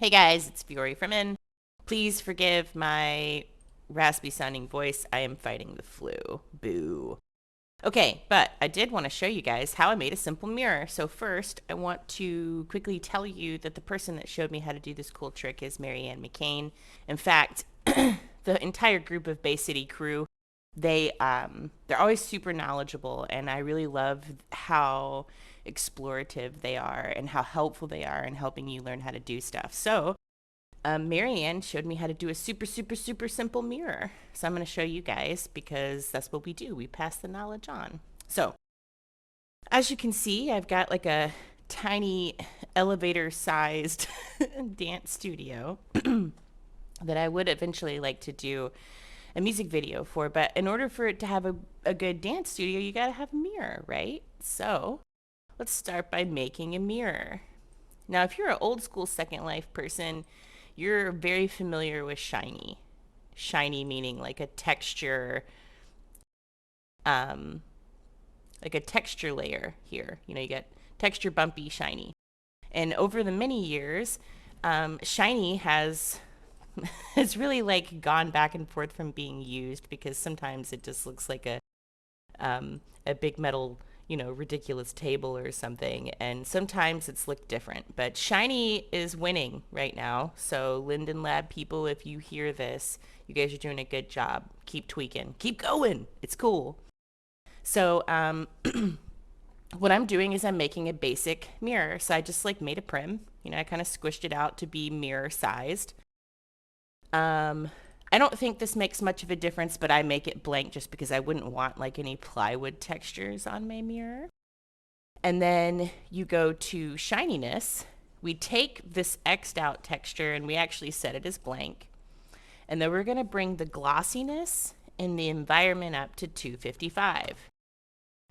Hey guys, it's Fiore from In. Please forgive my raspy sounding voice. I am fighting the flu. Boo. Okay, but I did want to show you guys how I made a simple mirror. So first, I want to quickly tell you that the person that showed me how to do this cool trick is Marianne McCain. In fact, the entire group of Bay City crew, they're always super knowledgeable, and I really love how explorative they are and how helpful they are in helping you learn how to do stuff. So Marianne showed me how to do a super simple mirror. So I'm going to show you guys because that's what we do. We pass the knowledge on. So as you can see, I've got like a tiny elevator sized dance studio that I would eventually like to do a music video for. But in order for it to have a good dance studio, you got to have a mirror, right? So let's start by making a mirror. Now, if you're an old school Second Life person, you're very familiar with shiny. Shiny meaning like a texture, like a texture layer here. You know, you get texture, bumpy, shiny. And over the many years, shiny has it's really like gone back and forth from being used because sometimes it just looks like a big metal, you know, ridiculous table or something, and sometimes it's looked different. But shiny is winning right now. So Linden Lab people, if you hear this, you guys are doing a good job. Keep tweaking. Keep going. It's cool. So what I'm doing is I'm making a basic mirror. So I just like made a prim. You know, I kind of squished it out to be mirror sized. I don't think this makes much of a difference, but I make it blank just because I wouldn't want like any plywood textures on my mirror. And then you go to shininess. We take this X'd out texture and we actually set it as blank. And then we're going to bring the glossiness in the environment up to 255.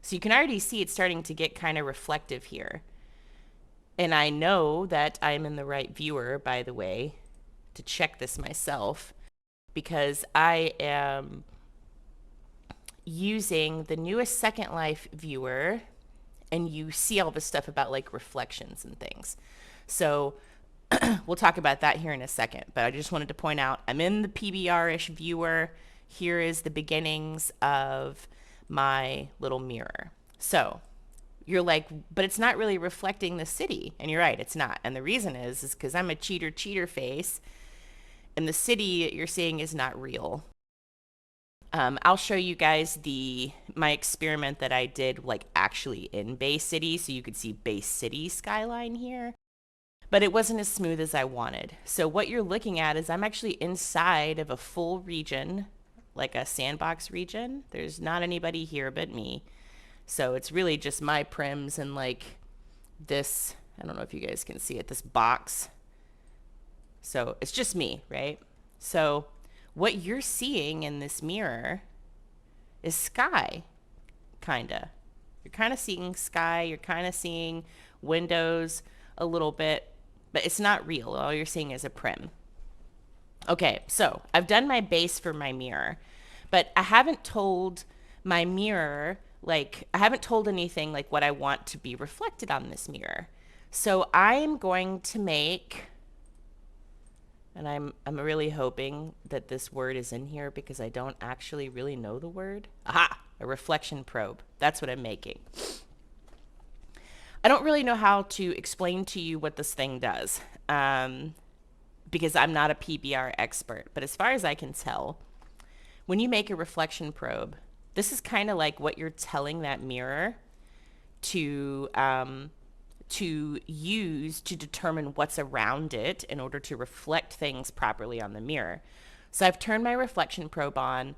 So you can already see it's starting to get kind of reflective here. And I know that I'm in the right viewer, by the way, to check this myself, because I am using the newest Second Life viewer, and you see all this stuff about like reflections and things. So we'll talk about that here in a second, but I just wanted to point out I'm in the PBR-ish viewer. Here is the beginnings of my little mirror. So you're like, but it's not really reflecting the city. And you're right, it's not. And the reason is because I'm a cheater face, and the city you're seeing is not real. I'll show you guys my experiment that I did like actually in Bay City, so you could see Bay City skyline here. But it wasn't as smooth as I wanted. So what you're looking at is I'm actually inside of a full region, like a sandbox region. There's not anybody here but me. So it's really just my prims and like this, I don't know if you guys can see it, this box. So it's just me, right? So what you're seeing in this mirror is sky, kinda. You're kind of seeing sky, you're kind of seeing windows a little bit, but it's not real. All you're seeing is a prim. Okay, so I've done my base for my mirror, but I haven't told my mirror, like, I haven't told anything like what I want to be reflected on this mirror. So I'm going to make, and I'm really hoping that this word is in here because I don't actually really know the word. Aha! A reflection probe. That's what I'm making. I don't really know how to explain to you what this thing does because I'm not a PBR expert. But as far as I can tell, when you make a reflection probe, this is kind of like what you're telling that mirror to use to determine what's around it in order to reflect things properly on the mirror. So I've turned my reflection probe on.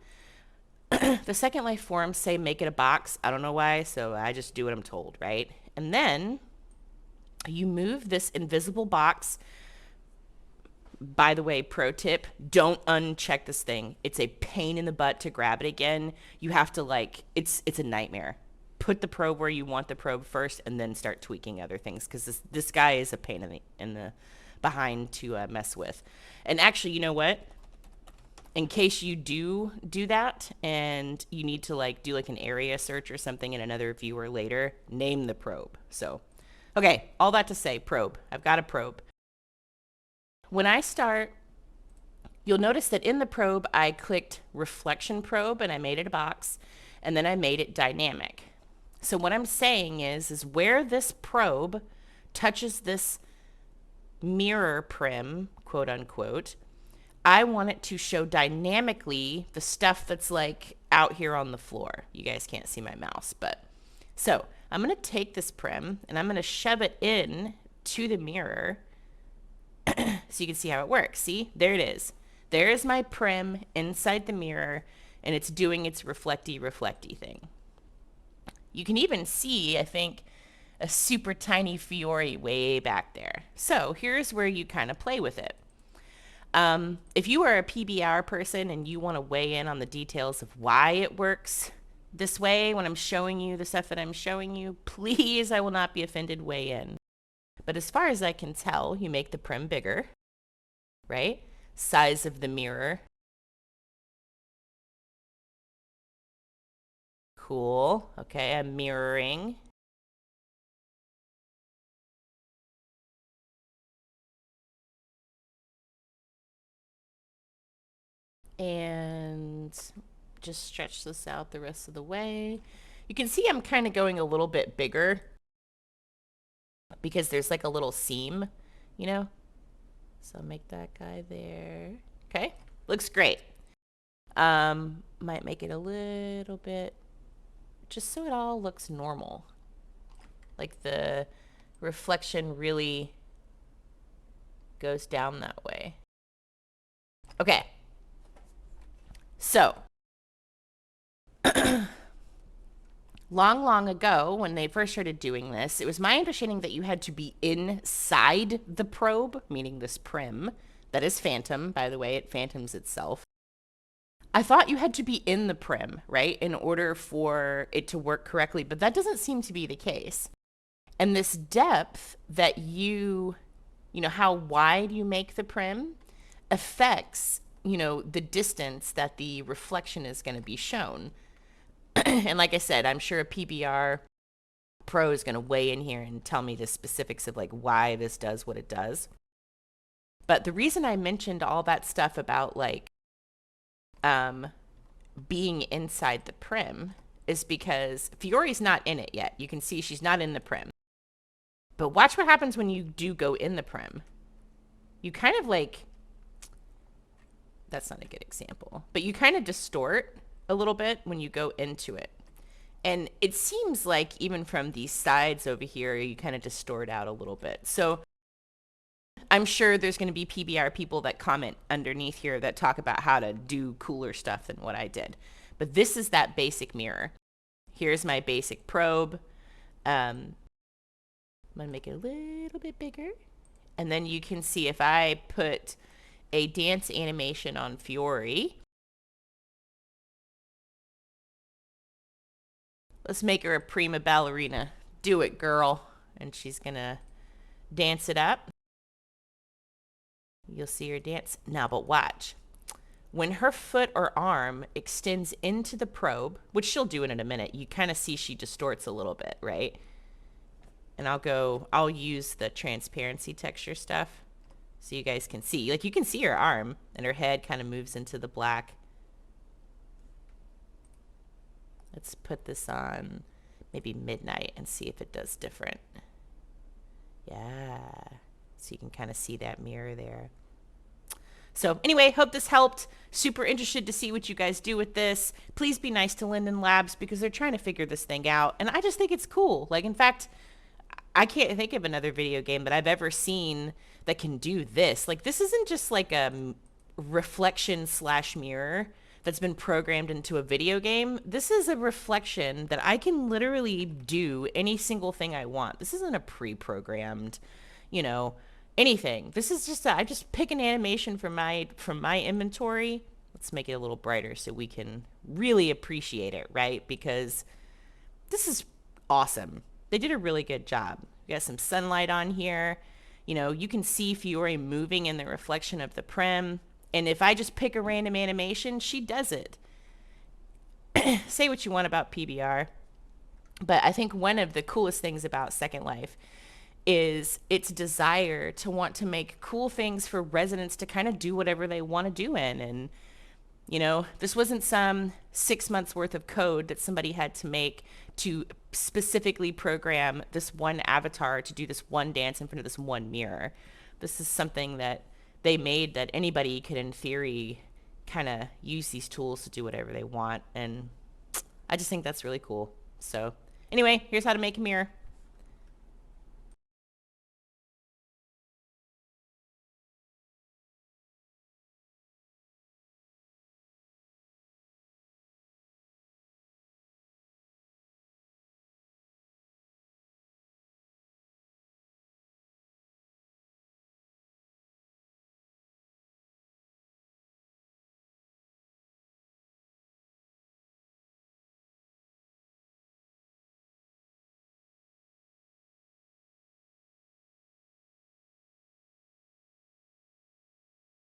The Second Life forums say make it a box. I don't know why, so I just do what I'm told, right? And then you move this invisible box. By the way, pro tip, don't uncheck this thing. It's a pain in the butt to grab it again. You have to like, it's a nightmare. Put the probe where you want the probe first and then start tweaking other things, because this guy is a pain in the behind to mess with. And actually, you know what? In case you do that and you need to like do like an area search or something in another viewer later, name the probe. So, okay, all that to say, probe. I've got a probe. When I start, you'll notice that in the probe, I clicked reflection probe and I made it a box, and then I made it dynamic. So what I'm saying is where this probe touches this mirror prim, quote unquote, I want it to show dynamically the stuff that's like out here on the floor. You guys can't see my mouse, but so I'm going to take this prim and I'm going to shove it in to the mirror so you can see how it works. See, there it is. There is my prim inside the mirror, and it's doing its reflecty thing. You can even see, I think, a super tiny Fiore way back there. So here's where you kind of play with it. If you are a PBR person and you want to weigh in on the details of why it works this way when I'm showing you the stuff that I'm showing you, please, I will not be offended, weigh in. But as far as I can tell, you make the prim bigger, right? Size of the mirror. Cool. Okay, I'm mirroring. And just stretch this out the rest of the way. You can see I'm kind of going a little bit bigger because there's like a little seam, you know? So make that guy there. Okay, looks great. Might make it a little bit, just so it all looks normal. Like the reflection really goes down that way. Okay. So, long ago, when they first started doing this, it was my understanding that you had to be inside the probe, meaning this prim, that is phantom, by the way, it phantoms itself. I thought you had to be in the prim, right, in order for it to work correctly, but that doesn't seem to be the case. And this depth that you know, how wide you make the prim affects, you know, the distance that the reflection is going to be shown. And like I said, I'm sure a PBR pro is going to weigh in here and tell me the specifics of like why this does what it does. But the reason I mentioned all that stuff about like being inside the prim is because Fiore's not in it yet. You can see she's not in the prim. But watch what happens when you do go in the prim. You kind of like, that's not a good example, but you kind of distort a little bit when you go into it. And it seems like even from these sides over here, you kind of distort out a little bit. So I'm sure there's going to be PBR people that comment underneath here that talk about how to do cooler stuff than what I did. But this is that basic mirror. Here's my basic probe. I'm going to make it a little bit bigger. And then you can see if I put a dance animation on Fiore. Let's make her a prima ballerina. Do it, girl. And she's going to dance it up. You'll see her dance. Now, but watch. When her foot or arm extends into the probe, which she'll do in a minute, you kind of see she distorts a little bit, right? And I'll use the transparency texture stuff so you guys can see. Like, you can see her arm and her head kind of moves into the black. Let's put this on maybe midnight and see if it does different. Yeah. So you can kind of see that mirror there. So anyway, hope this helped. Super interested to see what you guys do with this. Please be nice to Linden Labs because they're trying to figure this thing out. And I just think it's cool. Like, in fact, I can't think of another video game that I've ever seen that can do this. Like, this isn't just like a reflection slash mirror that's been programmed into a video game. This is a reflection that I can literally do any single thing I want. This isn't a pre-programmed, you know, anything. This is just I just pick an animation from my inventory. Let's make it a little brighter so we can really appreciate it, right? Because this is awesome. They did a really good job. We got some sunlight on here. You know, you can see Fiore moving in the reflection of the prim. And if I just pick a random animation, she does it. Say what you want about PBR, but I think one of the coolest things about Second Life is its desire to want to make cool things for residents to kind of do whatever they want to do in. And, you know, this wasn't some 6 months worth of code that somebody had to make to specifically program this one avatar to do this one dance in front of this one mirror. This is something that they made that anybody could, in theory, kind of use these tools to do whatever they want. And I just think that's really cool. So, anyway, here's how to make a mirror.